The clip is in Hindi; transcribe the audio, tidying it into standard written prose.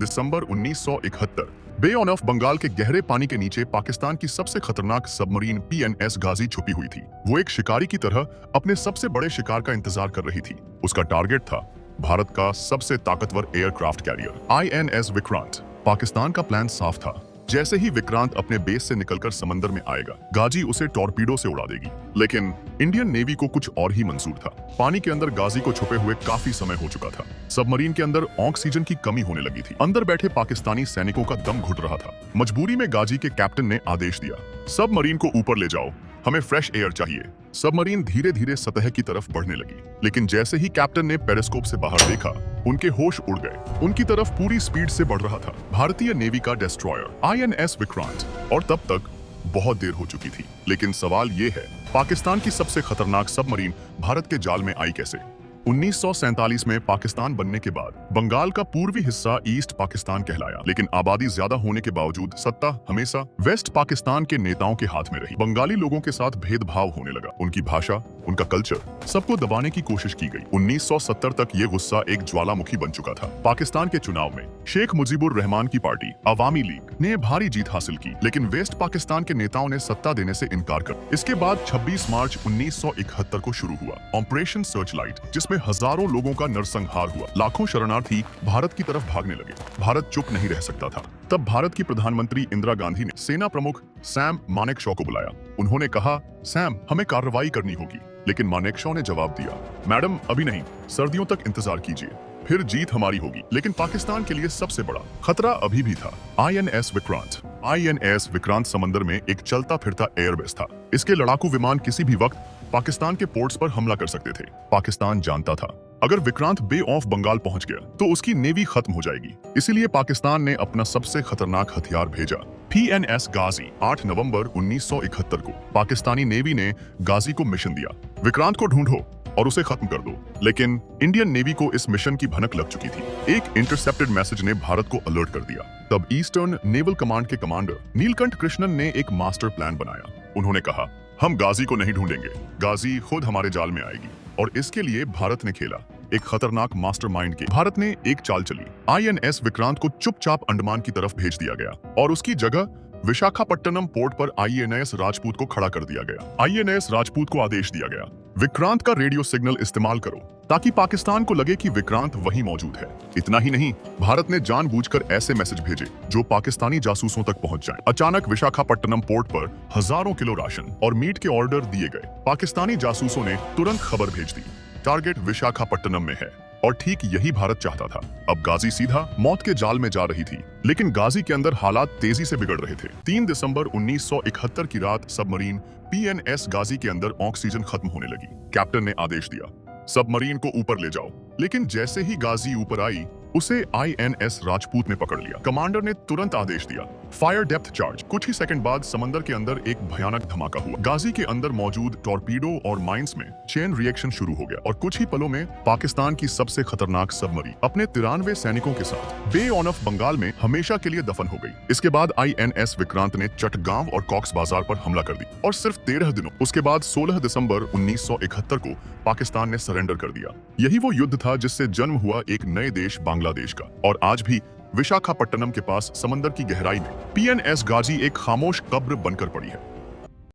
दिसंबर 1971 बे ऑफ बंगाल के गहरे पानी के नीचे पाकिस्तान की सबसे खतरनाक सबमरीन पीएनएस गाजी छुपी हुई थी। वो एक शिकारी की तरह अपने सबसे बड़े शिकार का इंतजार कर रही थी। उसका टारगेट था भारत का सबसे ताकतवर aircraft carrier INS Vikrant. Pakistan का प्लान साफ था, जैसे ही विक्रांत अपने बेस से निकलकर समंदर में आएगा, गाजी उसे टॉर्पीडो से उड़ा देगी। लेकिन इंडियन नेवी को कुछ और ही मंसूर था। पानी के अंदर गाजी को छुपे हुए काफी समय हो चुका था। सबमरीन के अंदर ऑक्सीजन की कमी होने लगी थी। अंदर बैठे पाकिस्तानी सैनिकों का दम घुट रहा था। मजबूरी में गाजी के कैप्टन ने आदेश दिया, सबमरीन को ऊपर ले जाओ, हमें फ्रेश एयर चाहिए। सबमरीन धीरे धीरे सतह की तरफ बढ़ने लगी, लेकिन जैसे ही कैप्टन ने पेरिस्कोप से बाहर देखा, उनके होश उड़ गए। उनकी तरफ पूरी स्पीड से बढ़ रहा था भारतीय नेवी का डिस्ट्रॉयर आईएनएस विक्रांत। और तब तक बहुत देर हो चुकी थी। लेकिन सवाल ये है, पाकिस्तान की सबसे खतरनाक सबमरीन भारत के जाल में आई कैसे? 1947 में पाकिस्तान बनने के बाद बंगाल का पूर्वी हिस्सा ईस्ट पाकिस्तान कहलाया, लेकिन आबादी ज्यादा होने के बावजूद सत्ता हमेशा वेस्ट पाकिस्तान के नेताओं के हाथ में रही। बंगाली लोगों के साथ भेदभाव होने लगा। उनकी भाषा, उनका कल्चर, सबको दबाने की कोशिश की गई। 1970 तक ये गुस्सा एक ज्वालामुखी बन चुका था। पाकिस्तान के चुनाव में शेख मुजीबुर रहमान की पार्टी अवामी लीग ने भारी जीत हासिल की, लेकिन वेस्ट पाकिस्तान के नेताओं ने सत्ता देने से इनकार कर। इसके बाद 26 मार्च 1971 को शुरू हुआ ऑपरेशन सर्चलाइट, जिसमें हजारों लोगों का नरसंहार हुआ। लाखों शरणार्थी भारत की तरफ भागने लगे। भारत चुप नहीं रह सकता था। तब भारत की प्रधानमंत्री इंदिरा गांधी ने सेना प्रमुख सैम मानेकशॉ को बुलाया। उन्होंने कहा, सैम, हमें कार्रवाई करनी होगी। लेकिन मानेकशॉ ने जवाब दिया, मैडम अभी नहीं, सर्दियों तक इंतजार कीजिए, फिर जीत हमारी होगी। लेकिन पाकिस्तान के लिए सबसे बड़ा खतरा अभी भी था आईएनएस विक्रांत। आईएनएस विक्रांत समंदर में एक चलता फिरता एयरबेस था। इसके लड़ाकू विमान किसी भी वक्त पाकिस्तान के पोर्ट्स पर हमला कर सकते थे। पाकिस्तान जानता था, अगर विक्रांत बे ऑफ बंगाल पहुंच गया तो उसकी नेवी खत्म हो जाएगी। इसीलिए पाकिस्तान ने अपना सबसे खतरनाक हथियार भेजा, पीएनएस गाजी। 8 नवंबर 1971 को पाकिस्तानी नेवी ने गाजी को मिशन दिया, विक्रांत को ढूंढो और उसे खत्म कर दो। लेकिन इंडियन नेवी को इस मिशन की भनक लग चुकी थी। एक इंटरसेप्टेड मैसेज ने भारत को अलर्ट कर दिया। तब ईस्टर्न नेवल कमांड के कमांडर नीलकंठ कृष्णन ने एक मास्टर प्लान बनाया। उन्होंने कहा, हम गाजी को नहीं ढूंढेंगे, गाजी खुद हमारे जाल में आएगी। और इसके लिए भारत ने खेला एक खतरनाक मास्टरमाइंड के। भारत ने एक चाल चली। आईएनएस विक्रांत को चुपचाप अंडमान की तरफ भेज दिया गया और उसकी जगह विशाखापट्टनम पोर्ट पर आईएनएस राजपूत को खड़ा कर दिया गया। आईएनएस राजपूत को आदेश दिया गया, विक्रांत का रेडियो सिग्नल इस्तेमाल करो ताकि पाकिस्तान को लगे कि विक्रांत वहीं मौजूद है। इतना ही नहीं, भारत ने जानबूझकर ऐसे मैसेज भेजे जो पाकिस्तानी जासूसों तक पहुंच जाएं। अचानक विशाखापट्टनम पोर्ट पर हजारों किलो राशन और मीट के ऑर्डर दिए गए। पाकिस्तानी जासूसों ने तुरंत खबर भेज दी, टारगेट विशाखापट्टनम में है। और ठीक यही भारत चाहता था। अब गाजी सीधा मौत के जाल में जा रही थी। लेकिन गाजी के अंदर हालात तेजी से बिगड़ रहे थे। 3 दिसंबर 1971 की रात सबमरीन पीएनएस गाजी के अंदर ऑक्सीजन खत्म होने लगी। कैप्टन ने आदेश दिया, सबमरीन को ऊपर ले जाओ। लेकिन जैसे ही गाजी ऊपर आई, उसे आईएनएस राजपूत ने पकड़ लिया। कमांडर ने तुरंत आदेश दिया, फायर डेप्थ चार्ज। कुछ ही सेकंड बाद समंदर के अंदर एक भयानक धमाका हुआ। गाजी के अंदर मौजूद टॉर्पीडो और माइंस में चेन रिएक्शन शुरू हो गया और कुछ ही पलों में पाकिस्तान की सबसे खतरनाक सबमरीन अपने 93 सैनिकों के साथ बे ऑफ बंगाल में हमेशा के लिए दफन हो गई। इसके बाद आईएनएस विक्रांत ने चटगांव और कॉक्स बाजार पर हमला कर दी और सिर्फ 13 दिनों उसके बाद 16 दिसंबर 1971 को पाकिस्तान ने सरेंडर कर दिया। यही वो युद्ध था जिससे जन्म हुआ एक नए देश बांग्लादेश का। और आज भी विशाखापट्टनम के पास समंदर की गहराई में पीएनएस गाजी एक खामोश कब्र बनकर पड़ी है।